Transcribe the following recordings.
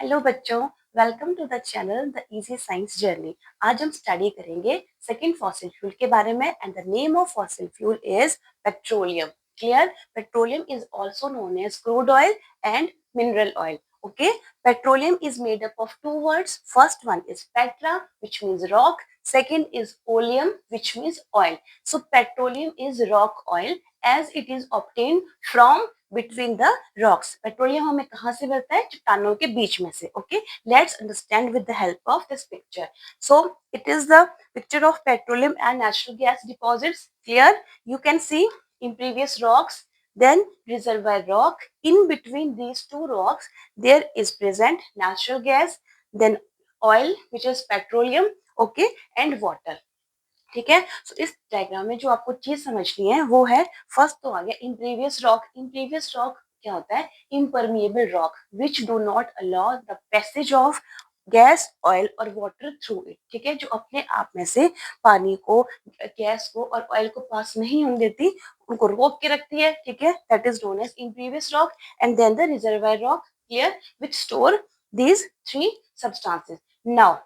Hello बच्चों, welcome to the channel the easy science journey. आज हम स्टडी करेंगे सेकंड फॉसिल फ्यूल के बारे में and the name of fossil fuel is petroleum. Clear? Petroleum is also known as crude oil and mineral oil. Okay, petroleum is made up of two words. First one is petra, which means rock. Second is oleum, which means oil. So petroleum is rock oil as it is obtained from between the rocks. Petroleum हमें कहाँ से मिलता है? चट्टानों के बीच में से. Okay, let's understand with the help of this picture. So it is the picture of petroleum and natural gas deposits. Clear? You can see in previous rocks, then reservoir rock. In between these two rocks, there is present natural gas, then oil, which is petroleum, okay, and water. ठीक है. सो इस diagram में जो आपको चीज समझनी है वो है, फर्स्ट तो आ गया इम्प्रीवियस रॉक. इम्प्रीवियस रॉक क्या होता है? Impermeable rock which do not allow the passage of gas, oil और वाटर थ्रू इट. ठीक है, जो अपने आप में से पानी को, गैस को और ऑयल को पास नहीं होने देती, उनको रोक के रखती है. ठीक है, that is known as impervious rock. And then the reservoir rock, clear, which store these three substances. Now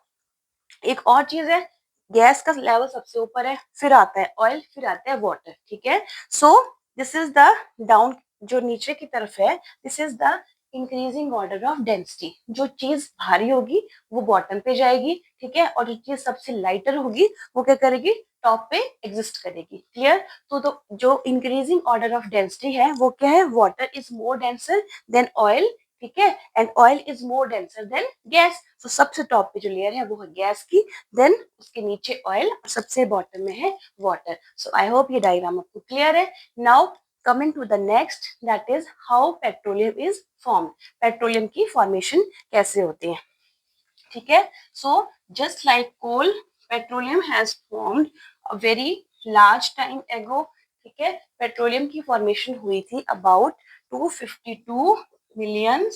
एक और चीज है, गैस का लेवल सबसे ऊपर है, फिर आता है ऑयल, फिर आता है वाटर. ठीक है, so this is the down, जो नीचे की तरफ है, this is the increasing order of density. जो चीज भारी होगी वो बॉटम पे जाएगी. ठीक है, और जो चीज सबसे लाइटर होगी वो क्या करेगी? टॉप पे एग्जिस्ट करेगी. क्लियर? तो जो इंक्रीजिंग ऑर्डर ऑफ डेंसिटी है वो क्या है? Water is more denser than oil. ठीक है, and oil is more denser then gas. तो सबसे टॉप पे जो लेयर है वो है गैस की, देन उसके नीचे ऑयल और सबसे बॉटम में है वाटर. सो आई होप ये डायग्राम आपको क्लियर है. Now coming to the next, that is how petroleum is formed. Petroleum की फॉर्मेशन कैसे होती है? ठीक है, so just like coal, petroleum has formed a very large time ago. ठीक है, पेट्रोलियम की फॉर्मेशन हुई थी अबाउट 252 मिलियन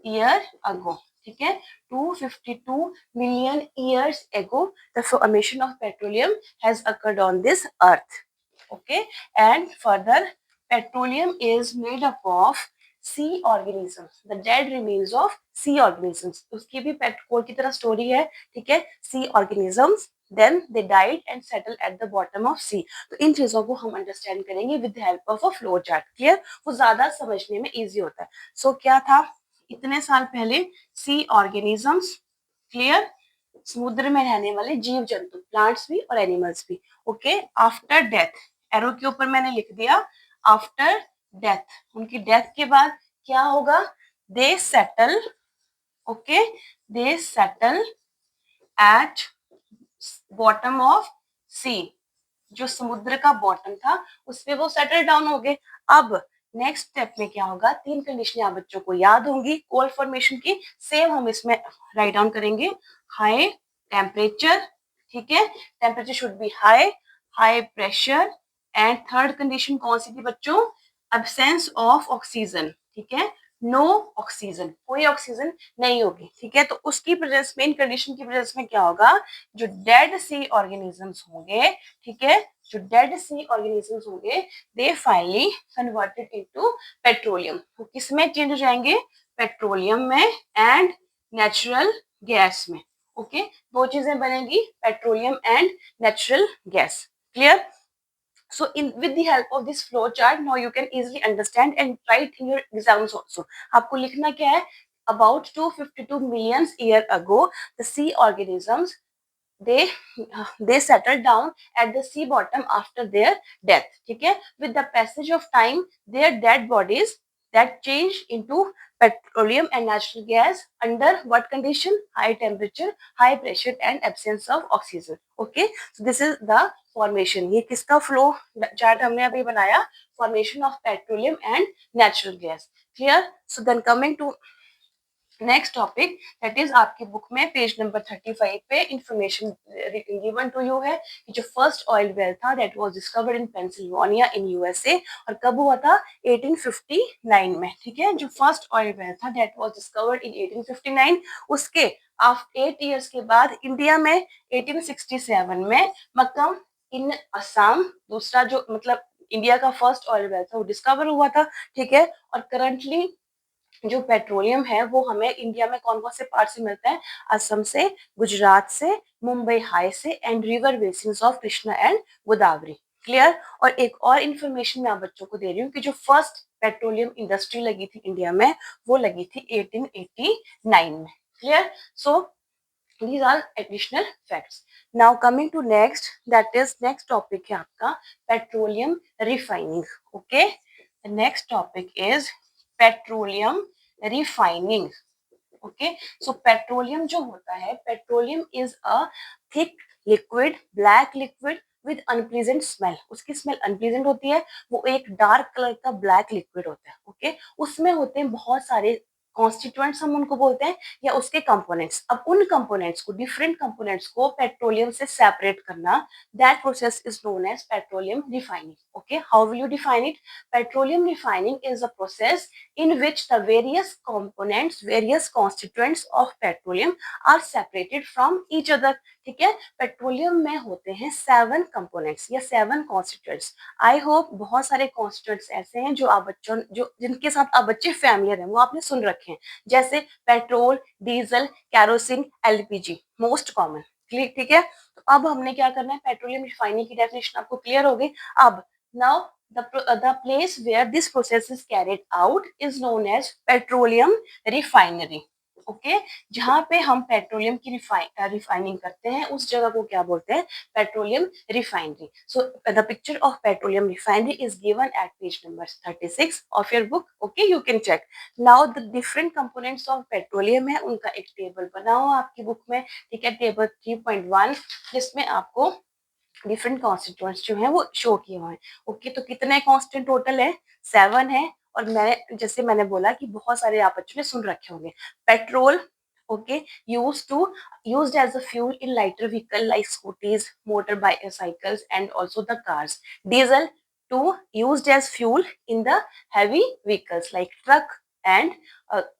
ईयर अगो. ठीक है, 252 million years ago the formation of petroleum has occurred on this earth. Okay, and further petroleum is made up of sea organisms, the dead remains of sea organisms. उसकी भी petrol की तरह story है. ठीक है, sea organisms, then they died and settled at the bottom of sea. तो इन चीजों को हम अंडरस्टैंड करेंगे with the help of a flow chart. Clear? वो ज्यादा समझने में इजी होता है. सो क्या था इतने साल पहले? सी ऑर्गेनिजम्स. क्लियर? समुद्र में रहने वाले जीव जंतु, प्लांट्स भी और एनिमल्स भी. ओके, आफ्टर डेथ, एरो के ऊपर मैंने लिख दिया आफ्टर डेथ. उनकी डेथ के बाद क्या होगा? They settle. Okay, they settle at bottom of sea. जो समुद्र का बॉटम था उस पे वो सेटल डाउन हो गए. अब नेक्स्ट स्टेप में क्या होगा? तीन कंडीशन आप बच्चों को याद होंगी कोल फॉर्मेशन की, सेम हम इसमें राइट डाउन करेंगे. High temperature. ठीक है, temperature should be high, high pressure. And third condition कौन सी थी बच्चों? Absence of oxygen. ठीक है, नो ऑक्सीजन, कोई ऑक्सीजन नहीं होगी. ठीक है, तो उसकी प्रेजेंस में, इन कंडीशन की प्रेजेंस में क्या होगा? जो डेड सी ऑर्गेनिजम्स होंगे, ठीक है, जो डेड सी ऑर्गेनिजम्स होंगे, they finally converted into petroleum. वो किस में चेंज हो जाएंगे? पेट्रोलियम में एंड नेचुरल गैस में. ओके, दो चीजें बनेंगी, petroleum and natural gas. Clear? So with the help of this flow chart, now you can easily understand and write in your exams also. आपको लिखना क्या है? About 252 million year ago, the sea organisms, they they settled down at the sea bottom after their death. ठीक है, with the passage of time, their dead bodies that changed into petroleum and natural gas under what condition? High temperature, high pressure and absence of oxygen. Okay, so this is the formation. ये किसका flow chart हमने अभी बनाया? Formation of petroleum and natural gas. Clear? So then coming to next topic, that is आपकी book में page number 35 पे information given to you है कि जो फर्स्ट ऑयल वेल था that was discovered in Pennsylvania in USA. और कब हुआ था? 1859 में. ठीक है, जो फर्स्ट ऑयल वेल था दैट वाज डिस्कवर्ड इन 1859. उसके आफ्टर 8 इयर्स के बाद इंडिया में 1867 में मक्कम इन असम, दूसरा जो मतलब इंडिया का फर्स्ट ऑयल वेल था वो डिस्कवर हुआ था. ठीक है, और करंटली जो पेट्रोलियम है वो हमें इंडिया में कौन कौन से पार्ट से मिलता है, असम से, गुजरात से, मुंबई हाई से and river basins of Krishna and Godavari. Clear. और एक और इन्फॉर्मेशन मैं आप बच्चों को दे रही हूँ कि जो फर्स्ट पेट्रोलियम इंडस्ट्री लगी थी इंडिया में वो लगी थी 1889 में। Clear. So these are additional facts. Now coming to next, that is next topic है आपका petroleum refining. Okay, the next topic is petroleum refining. Okay, so petroleum जो होता है, petroleum is a thick liquid, black liquid with unpleasant smell. उसकी smell unpleasant होती है, वो एक डार्क कलर का ब्लैक लिक्विड होता है। ओके, उसमें होते हैं बहुत सारे कॉन्स्टिट्यूएंट्स हम उनको बोलते हैं, या उसके कंपोनेंट्स। अब उन कंपोनेंट्स को, डिफरेंट कंपोनेंट्स को पेट्रोलियम से सेपरेट करना, that process is known as petroleum refining. Okay, how will you define it? Petroleum refining is a process in which the various components, various constituents of petroleum are separated from each other. ठीक है, petroleum में होते हैं 7 components या 7 constituents. I hope बहुत सारे constituents ऐसे हैं जो आप बच्चों, जो जिनके साथ आप बच्चे फैमिलियर हैं, वो आपने सुन रखे हैं, जैसे petrol, diesel, kerosene, LPG, most common. ठीक है, तो अब हमने क्या करना है, पेट्रोलियम रिफाइनिंग की डेफिनेशन आपको क्लियर हो गई। अब now the place where this process is carried out is known as petroleum refinery. Okay, जहां पे हम पेट्रोलियम की रिफाइनिंग करते हैं उस जगह को क्या बोलते हैं, petroleum refinery. So the picture of petroleum refinery is given at page number 36 of your book. Okay, you can check. Now the different components of petroleum है, उनका एक टेबल बना हुआ आपकी बुक में। ठीक है, टेबल 3.1, जिसमें आपको डिफरेंट कॉन्स्टिट्यूएंट्स जो है वो शो किए हुए हैं। ओके, तो कितने कॉन्स्टेंट टोटल है, 7 है। और मैं जैसे मैंने बोला कि बहुत सारे आप बच्चों ने सुन रखे होंगे। Petrol, okay, used as a fuel in lighter vehicle like scooties, motor bicycles and also the cars. Diesel, to used as fuel in the heavy vehicles like truck and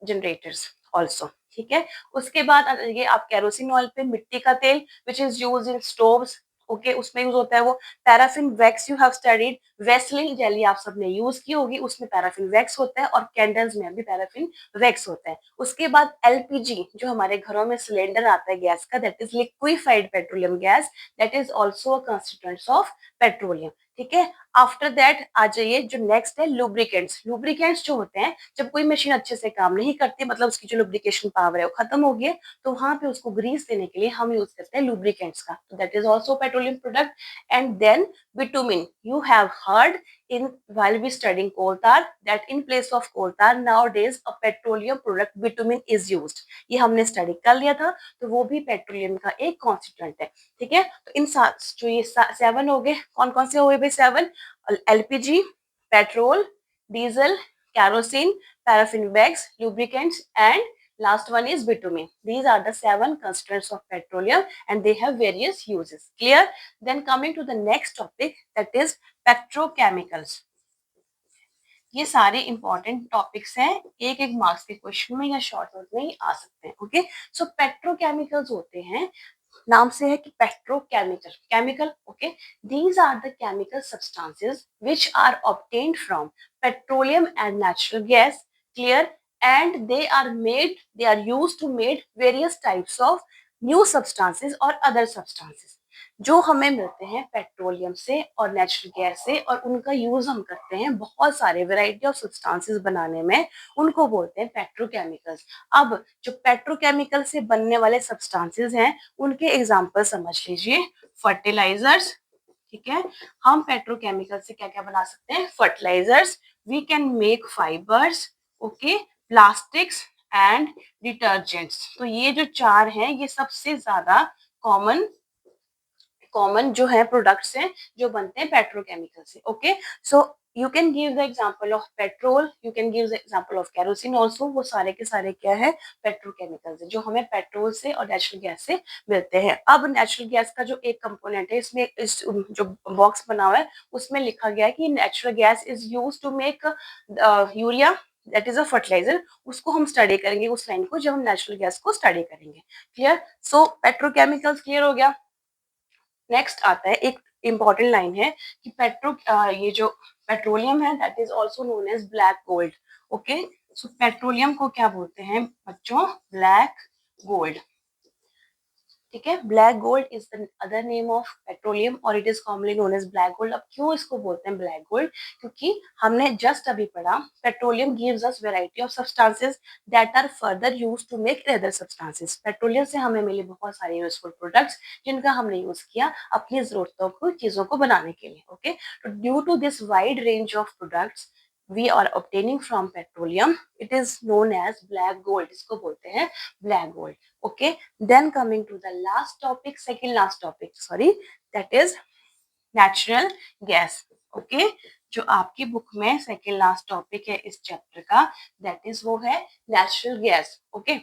generators also. ठीक है, उसके बाद ये आप kerosene oil पे, मिट्टी का तेल which is use in stoves. Okay, उसमें यूज होता है वो। Paraffin wax, you have studied. Vaseline jelly आप सबने यूज की होगी, उसमें पैराफिन वैक्स होता है, और कैंडल्स में भी पैराफिन वैक्स होता है। उसके बाद एलपीजी, जो हमारे घरों में सिलेंडर आता है गैस का, that is liquefied petroleum gas, that is also a constituents of petroleum. ठीक है, आफ्टर दैट आ जाइए, जो नेक्स्ट है लुब्रिकेंट्स। लुब्रिकेंट्स जो होते हैं, जब कोई मशीन अच्छे से काम नहीं करती, मतलब उसकी जो लुब्रिकेशन पावर है वो खत्म हो गई, तो वहां पे उसको ग्रीस देने के लिए हम यूज करते हैं लुब्रिकेंट्स का, तो that is also petroleum product. And then bitumen, you have heard in while we studying coal tar that in place of coal tar nowadays a petroleum product bitumen is used। ये हमने study कर लिया था, तो वो भी petroleum का एक कॉन्स्टिट्यूएंट है। ठीक है, तो इन जो ये 7 हो गए, कौन कौन से हो गए भाई 7? LPG, petrol, diesel, kerosene, paraffin wax, lubricants, and last one is bitumen. These are the 7 constituents of petroleum and they have various uses. Clear? Then coming to the next topic, that is petrochemicals. ये सारे important topics हैं, एक एक marks के question में या short note में ही आ सकते हैं। ओके, सो पेट्रोकेमिकल्स होते हैं, नाम से है कि petrochemical, chemical. Okay, these are the chemical substances which are obtained from petroleum and natural gas. Clear? And they are used to made various types of new substances और अदर सब्सटेंसेस जो हमें मिलते हैं पेट्रोलियम से और natural gas से, और उनका यूज हम करते हैं बहुत सारे वैरायटी ऑफ सब्सटेंसेस बनाने में, उनको बोलते हैं पेट्रोकेमिकल्स। अब जो पेट्रोकेमिकल से बनने वाले सब्सटेंसेस हैं उनके एग्जांपल समझ लीजिए। फर्टिलाइजर्स, ठीक है, हम पेट्रोकेमिकल से क्या क्या बना सकते हैं, fertilisers, we can make fibres, okay, plastics and detergents. तो ये जो 4 हैं ये सबसे ज्यादा कॉमन कॉमन जो है प्रोडक्ट्स हैं जो बनते हैं पेट्रोकेमिकल से। Okay, so you can give the example of petrol, you can give the example of kerosene also. वो सारे के सारे क्या है, पेट्रोकेमिकल्स जो हमें पेट्रोल से और नेचुरल गैस से मिलते हैं। अब नेचुरल गैस का जो एक कंपोनेंट है, इसमें इस जो बॉक्स बना हुआ है उसमें लिखा गया है कि natural gas is use to make urea, that is a fertiliser. उसको हम स्टडी करेंगे उस लाइन को जब हम नेचुरल गैस को स्टडी करेंगे। क्लियर? सो पेट्रोकेमिकल्स क्लियर हो गया। नेक्स्ट आता है एक इंपॉर्टेंट लाइन है कि ये जो पेट्रोलियम है that is also known as black gold. Okay, so petroleum को क्या बोलते हैं बच्चों? Black gold. ठीक है, black gold is the other name of petroleum और it is commonly known as black gold. अब क्यों इसको बोलते हैं ब्लैक गोल्ड? क्योंकि हमने जस्ट अभी पढ़ा petroleum gives us variety of substances that are further used to make other substances. Petroleum से हमें मिले बहुत सारे यूजफुल प्रोडक्ट्स जिनका हमने यूज किया अपनी जरूरतों को, चीजों को बनाने के लिए। ओके, तो due to this wide range of products we are obtaining from petroleum, it is known as black gold। इसको बोलते हैं black gold। okay, then coming to the last topic, second last topic, sorry, that is natural gas। okay, जो आपकी book में second last topic है इस chapter का, that is वो है नेचुरल गैस। ओके,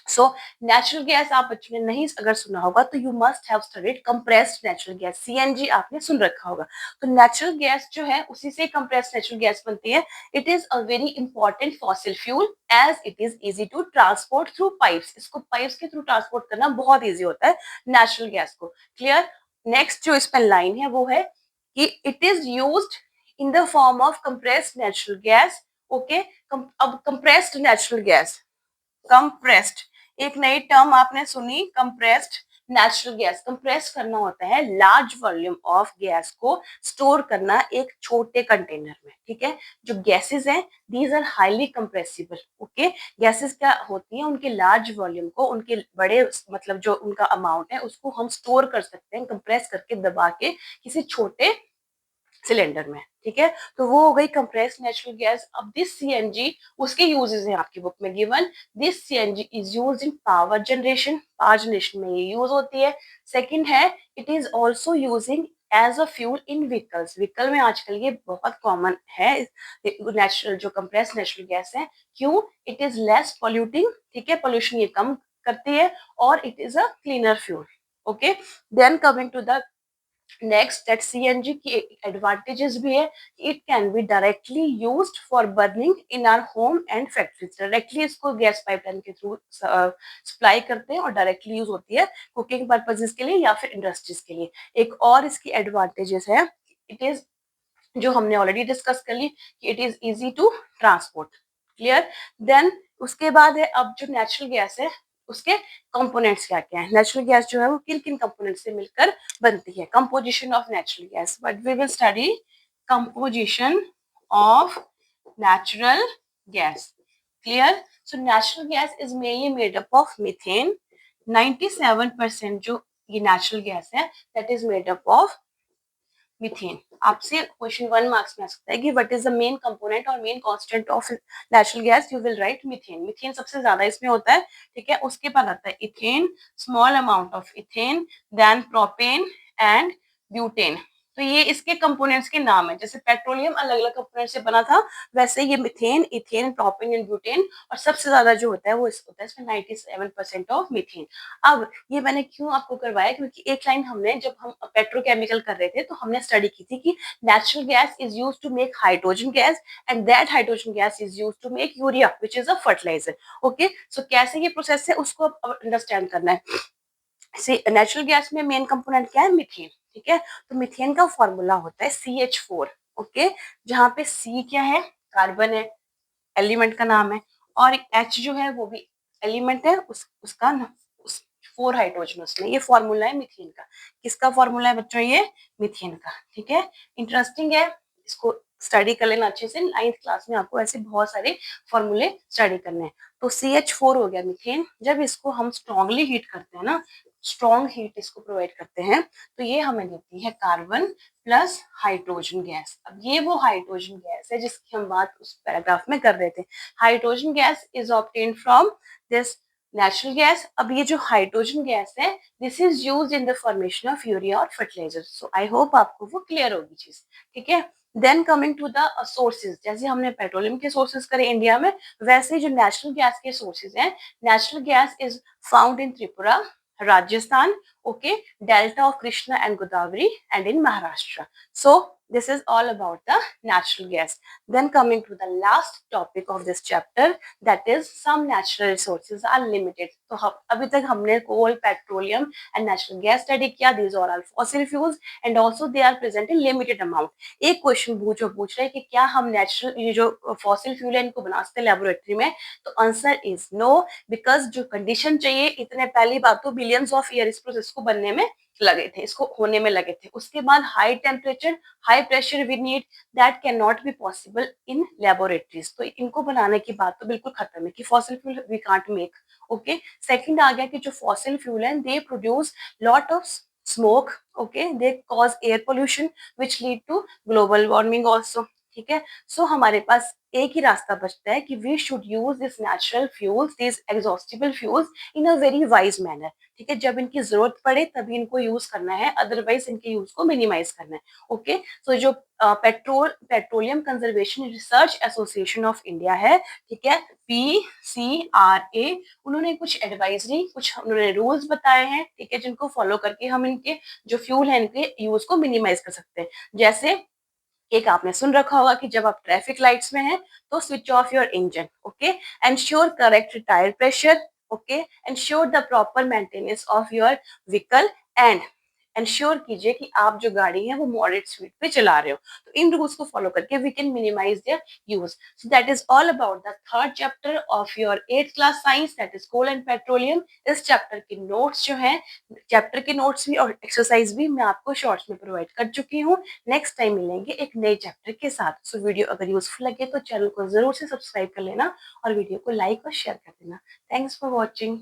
सो नेचुरल गैस आप बच्चों ने नहीं अगर सुना होगा तो you must have studied compressed natural gas, CNG आपने सुन रखा होगा। तो नेचुरल गैस जो है उसी से कंप्रेस्ड नेचुरल गैस बनती है। It is a very important fossil fuel as it is easy to transport through pipes. इसको पाइप्स के थ्रू ट्रांसपोर्ट करना बहुत ईजी होता है नेचुरल गैस को। क्लियर? नेक्स्ट जो इस पर लाइन है वो है कि it is used in the form of compressed natural gas. Okay, अब कंप्रेस्ड नेचुरल गैस, कंप्रेस्ड, एक नई टर्म आपने सुनी, कंप्रेस्ड नेचुरल गैस। कंप्रेस करना होता है लार्ज वॉल्यूम ऑफ गैस को स्टोर करना एक छोटे कंटेनर में। ठीक है, जो गैसेस हैं these are highly compressible. Okay, gases क्या होती हैं, उनके लार्ज वॉल्यूम को, उनके बड़े मतलब जो उनका अमाउंट है उसको हम स्टोर कर सकते हैं कंप्रेस करके, दबा के किसी छोटे सिलेंडर में। ठीक है, तो वो हो गई कंप्रेस्ड नेचुरल गैस। अब दिस सीएनजी, उसके यूजेस हैं आपकी बुक में given. This CNG is used in power generation, power generation में ये यूज होती है। सेकंड है it is also using as a fuel in vehicles. Vehicle में आजकल ये बहुत कॉमन है नेचुरल जो कंप्रेस्ड नेचुरल गैस है। क्यों? It is less polluting. ठीक है, पोल्यूशन ये कम करती है और it is a cleaner fuel. Okay, then coming to the next, that CNG की एडवांटेजेस भी है। It can be directly used for burning in our home and factories. Directly इसको गैस पाइपलाइन के थ्रू सप्लाई करते हैं और directly use होती है कुकिंग पर्पजेज के लिए या फिर इंडस्ट्रीज के लिए। एक और इसकी एडवांटेजेस है, इट इज जो हमने ऑलरेडी डिस्कस कर ली कि it is easy to transport. Clear? Then उसके बाद है अब जो नेचुरल गैस है उसके कंपोनेंट्स क्या क्या है। नेचुरल गैस जो है वो किन किन कंपोनेंट से मिलकर बनती है। Composition of natural gas, but we will study composition of natural gas. Clear? So natural gas is mainly made up of methane. 97% जो ये नेचुरल गैस है that is made up of methane. आपसे question 1 marks में आ सकता है कि what is the main component और main constant of natural gas, you will write methane. Methane सबसे ज्यादा इसमें होता है। ठीक है, उसके बाद आता है ethane, small amount of ethane, then propane and butane. तो ये इसके कंपोनेंट्स के नाम है। जैसे पेट्रोलियम अलग अलग कंपोनेंट से बना था, वैसे ये methane, ethane, propane and butane, और सबसे ज्यादा जो होता है वो होता है इसमें 97% ऑफ मीथेन। अब ये मैंने क्यों आपको करवाया, क्योंकि एक लाइन हमने जब हम पेट्रोकेमिकल कर रहे थे तो हमने स्टडी की थी कि natural gas is use to make hydrogen gas and that hydrogen gas is use to make urea which is a fertiliser. Okay, so कैसे ये प्रोसेस है उसको अंडरस्टैंड करना है। नेचुरल गैस में मेन कंपोनेंट क्या है? मीथेन। ठीक है, तो मीथेन का फॉर्मूला होता है CH4। ओके, जहाँ पे C क्या है? कार्बन है, एलिमेंट का नाम है, और H जो है वो भी एलिमेंट है, उसका उस 4 हाइड्रोजन उसमें। ये फॉर्मूला है मीथेन का। किसका फॉर्मूला है बच्चों? ये मीथेन का। ठीक है, इंटरेस्टिंग है, इसको स्टडी कर लेना अच्छे से। 9th क्लास में आपको ऐसे बहुत सारे फॉर्मूले स्टडी करने हैं। तो CH4 हो गया मीथेन। जब इसको हम स्ट्रांगली हीट करते हैं ना, स्ट्रॉन्ग हीट इसको प्रोवाइड करते हैं, तो ये हमें देती है कार्बन प्लस हाइड्रोजन गैस। अब ये वो हाइड्रोजन गैस है जिसकी हम बात उस पैराग्राफ में कर रहे थे। Hydrogen gas is obtained from this natural gas. अब ये जो हाइड्रोजन गैस है this is used in the formation of urea और फर्टिलाइजर। सो आई होप आपको वो क्लियर होगी चीज। ठीक है, then coming to the sources, जैसे हमने पेट्रोलियम के सोर्सेज करे इंडिया में, वैसे जो नेचुरल गैस के सोर्सेज हैं, natural gas is found in Tripura, Rajasthan okay, delta of Krishna and Godavari, and in Maharashtra. So this is all about the natural gas. Then coming to the last topic of this chapter, that is some natural resources are limited. तो अभी तक हमने coal, petroleum and natural gas study किया. These are all fossil fuels and also they are present in limited amount. एक question पूछ रहे हैं कि क्या हम नेचुरल ये जो फॉसिल फ्यूल है इनको बना सकते हैं लेबोरेटरी में, तो आंसर इज नो, बिकॉज जो कंडीशन चाहिए इतने, पहली बात तो बिलियंस ऑफ ईयर इस प्रोसेस को बनने में लगे थे, इसको होने में लगे थे. उसके बाद high temperature high pressure we need, that can not be possible in laboratories. तो इनको बनाने की बात तो बिल्कुल खत्म है कि fossil fuel we can't make. Okay, second आ गया कि जो फॉसिल फ्यूल है they produce lot of smoke. Okay, they cause air pollution which lead to global warming also. ठीक है, सो हमारे पास एक ही रास्ता बचता है कि we should use this natural fuels, this exhaustible fuels in a very wise manner. ठीक है, जब इनकी जरूरत पड़े तभी इनको यूज करना है, अदरवाइज इनके यूज को मिनिमाइज करना है. ओके, सो जो petroleum conservation research association of India है, ठीक है, PCRA, उन्होंने कुछ एडवाइजरी, कुछ उन्होंने रूल्स बताए हैं, ठीक है, जिनको फॉलो करके हम इनके जो फ्यूल है इनके यूज को मिनिमाइज कर सकते हैं. जैसे एक आपने सुन रखा होगा कि जब आप ट्रैफिक लाइट्स में हैं तो switch off your engine. Okay, ensure correct tyre pressure. Okay, ensure the proper maintenance of your vehicle and ensure कीजिए कि आप जो गाड़ी है वो मॉडरेट स्पीड पे चला रहे हो. तो इन रूल्स को फॉलो करके we can minimize their use. So that is all about the third chapter of your 8th class science, that is coal and petroleum. इस चैप्टर के नोट्स जो हैं, चैप्टर के नोट्स भी और एक्सरसाइज भी मैं आपको शॉर्ट्स में प्रोवाइड कर चुकी हूँ. नेक्स्ट टाइम मिलेंगे एक नए चैप्टर के साथ. सो वीडियो अगर यूजफुल लगे तो चैनल को जरूर से सब्सक्राइब कर लेना और वीडियो को लाइक और शेयर कर देना. Thanks for watching.